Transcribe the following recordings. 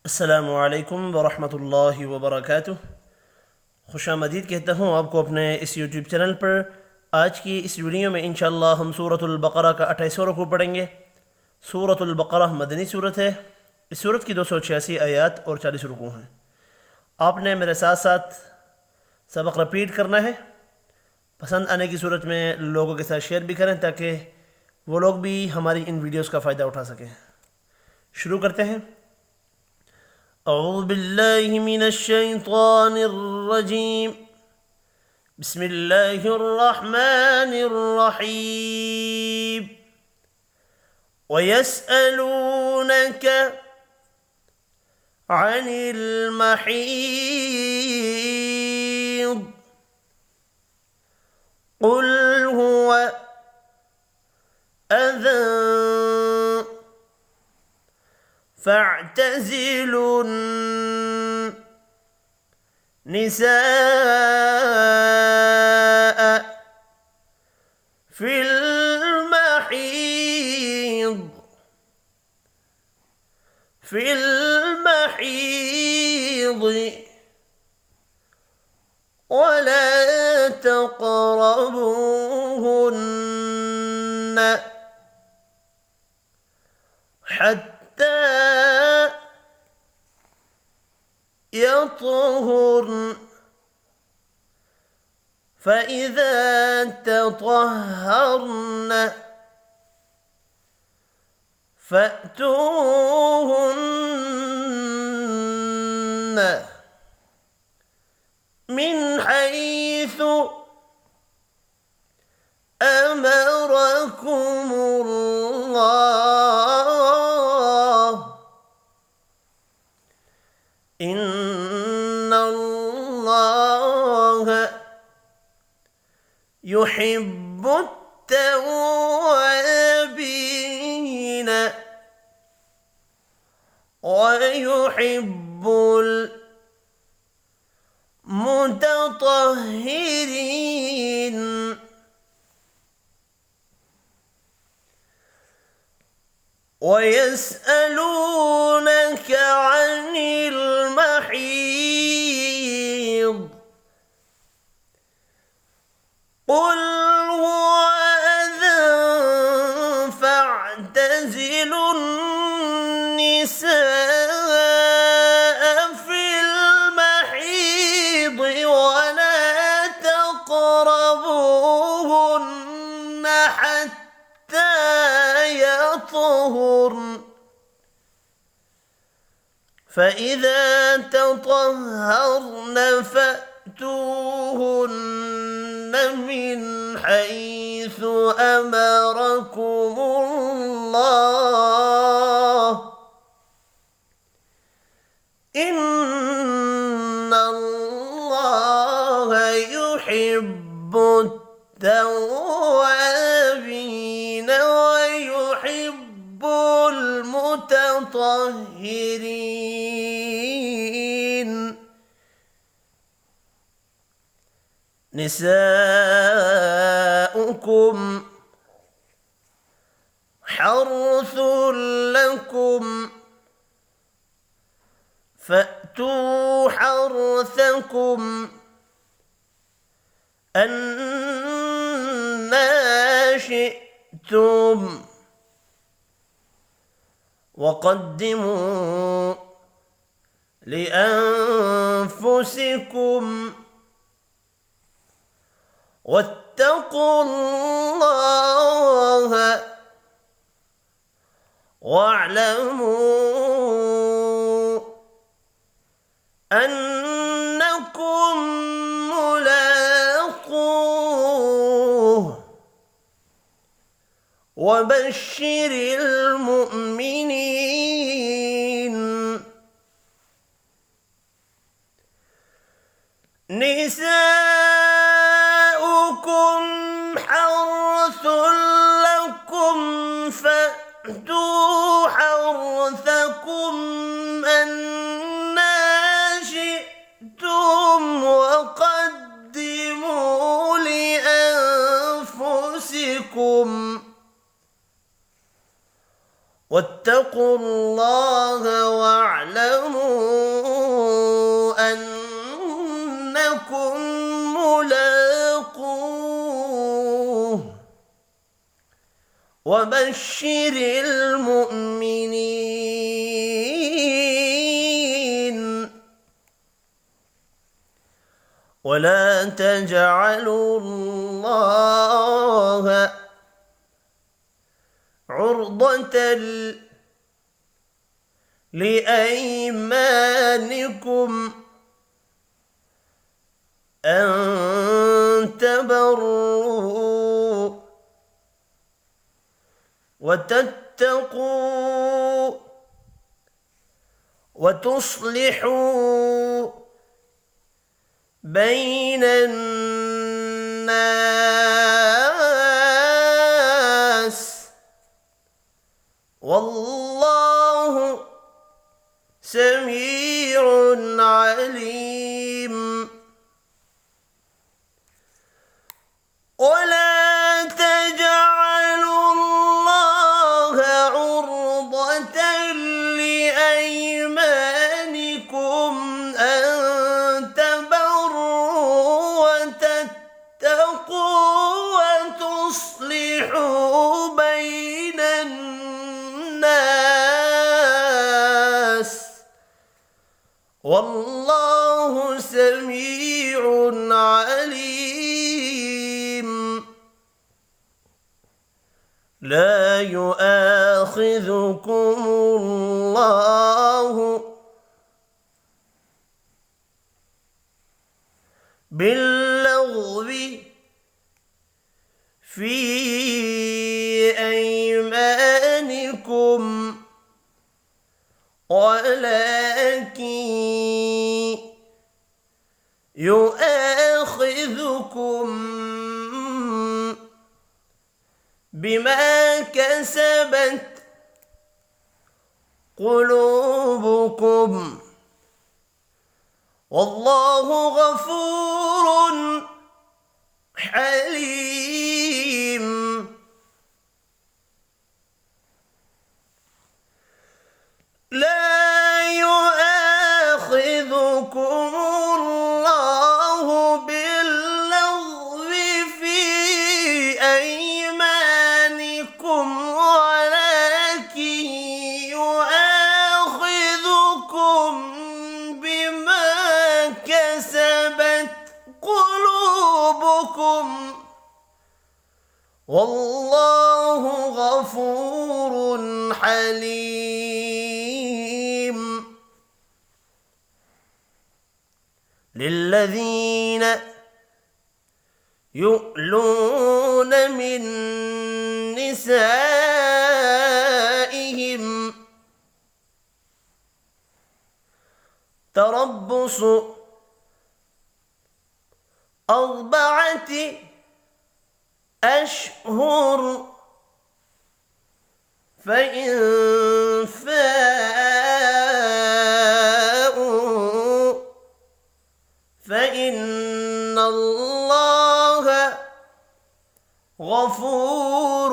अस्सलामुअलैकुम वरहमतुल्लाहि वबरकातुह। खुशामदीद कहता हूँ आपको अपने इस यूट्यूब चैनल पर। आज की इस वीडियो में इंशाअल्लाह हम सूरतुल बकरा का 28वां रुकू पढ़ेंगे। सूरतुल बकरा मदनी सूरत है। इस सूरत की 286 आयात और 40 रुकू हैं। आपने मेरे साथ साथ सबक रिपीट करना है। पसंद आने की सूरत में लोगों के साथ शेयर भी करें ताकि वो लोग भी हमारी इन वीडियोज़ का फ़ायदा उठा सकें। शुरू करते हैं। अऊज़ु बिल्लाहि मिनश शैतानिर रजीम। बिस्मिल्लाहिर रहमानिर रहीम। वयस्अलूनक अनिल महीद क़ुल हुव अज़न फ़अ्तज़िलू निसाअ फ़िल महीद वला तक़रबूहुन्न हत्ता यतहुरन फ़इज़ा तطهرن فأتوهن من حيث أمركم الله إن الله يحب التوابين ويحب المتطهرين. ويسألونك عن المحيض قل هو أذى فاعتزلوا النساء في المحيض ولا تقربوهن حتى يطهرن فإذا تطهرن فأتوهن من حيث أمركم الله إن الله يحب التوابين ويحب المتطهرين. نساؤكم حرث لكم فأتوا حرثكم أنّا شئتم وقدموا لأنفسكم واتقوا الله واعلموا أنكم ملاقوه وبشر المؤمنين. نساؤكم حرث لكم فأتوا حرثكم أنّا شئتم وقدموا لأنفسكم واتقوا الله واعلموا وبشر المؤمنين ولا تجعلوا الله عرضة لأيمانكم أن تبروا وتتقوا وتصلحوا بين الناس والله سميع عليم. ولا تجعلوا الله عرضة لأيمانكم أن تبروا وتتقوا وتصلحوا بين الناس والله سميع عليم. لا يؤاخذكم الله باللغو في أيمانكم ولكن يؤاخذكم بما كسبت قلوبكم والله غفور حليم. لا يؤاخذكم الله باللغو في أيمانكم ولكن يؤاخذكم بما كسبت قلوبكم والله غفور حليم. للذين يؤلون من نسائهم تربص 4 أشهر فإن فاءوا فإن الله غفور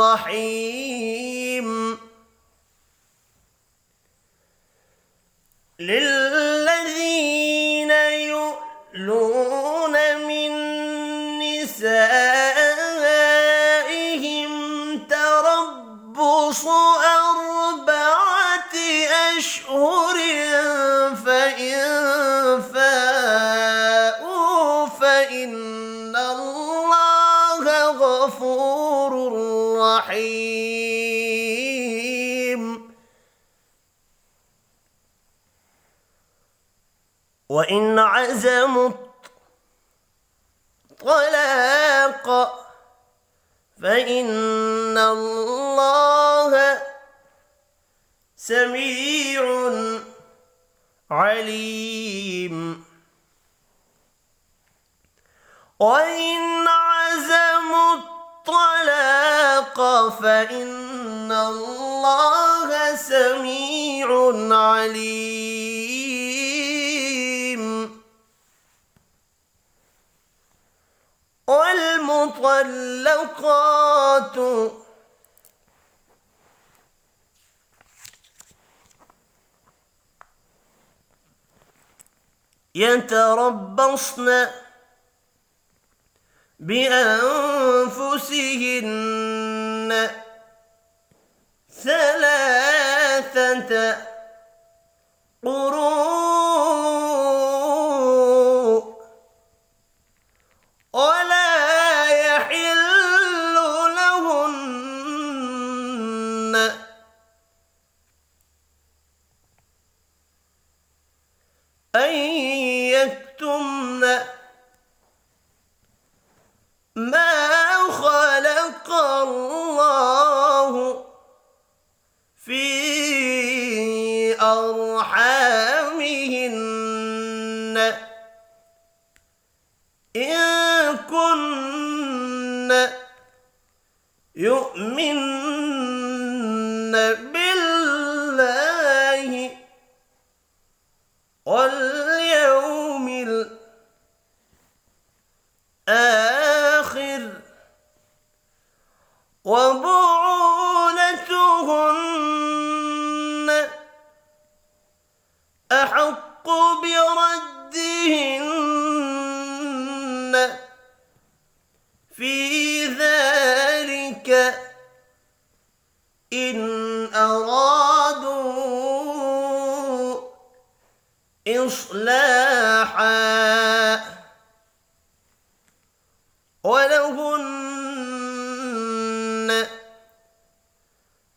رحيم. للذين يؤلون من نسائهم تربص 4 أشهر فإن فاءوا فإن الله غفور رحيم. وإن عزموا الطلاق فإن الله سميع عليم. وإن عزموا الطلاق فإن الله سميع عليم. والمطلقات يتربصن بأنفسهن قروء ولا يحل لهن أن يكتمن ما خلق الله في أرحامهن إن كن يؤمن بالله واليوم الآخر وبعولتهن أحق بردهن في ذلك إن أرادوا إصلاحا ولهن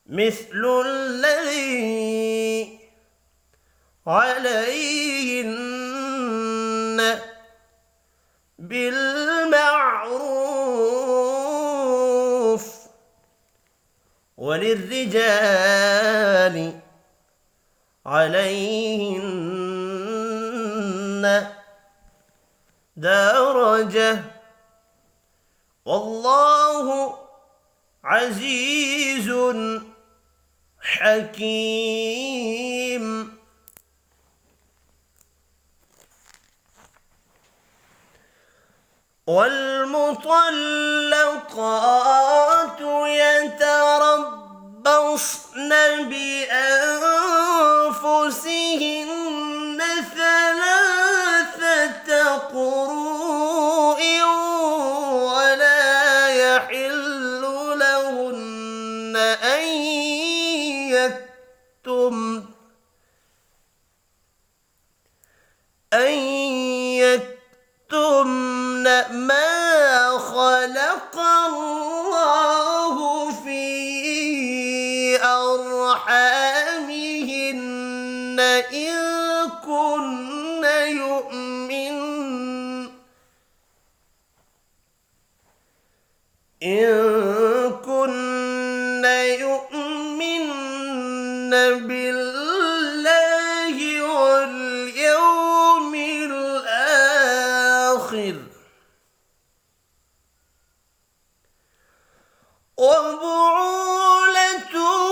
مثل الذي عليهن بالمعروف وللرجال عليهن درجة والله عزيز حكيم. والمطلقات يتربصن بأنفسهن ثلاثة قروء ولا يحل لهن أن يكتمن ما خلق الله في أرحامهن إن كن يؤمن بالله واليوم الآخر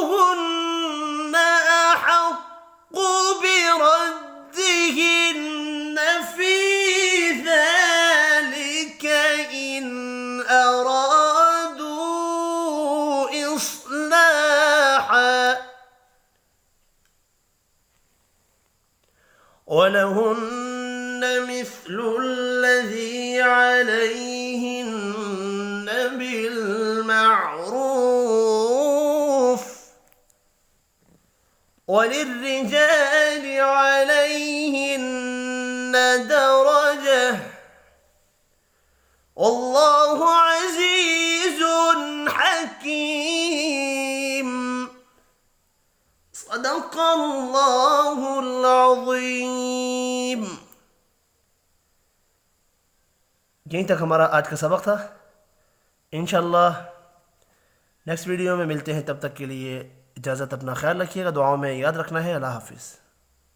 وبعولتهن أحق بردهن في ذلك إن أرادوا إصلاحا ولهن مثل الذي عليهن بالمعروف وللرجال عليهن درجة والله عزيز حكيم. صدق الله العظيم. यहीं तक हमारा आज का सबक था। इंशाअल्लाह नेक्स्ट वीडियो में मिलते हैं, तब तक के लिए इजाज़त, अपना ख्याल रखिएगा, दुआओं में याद रखना है। अल्लाह हाफिज़।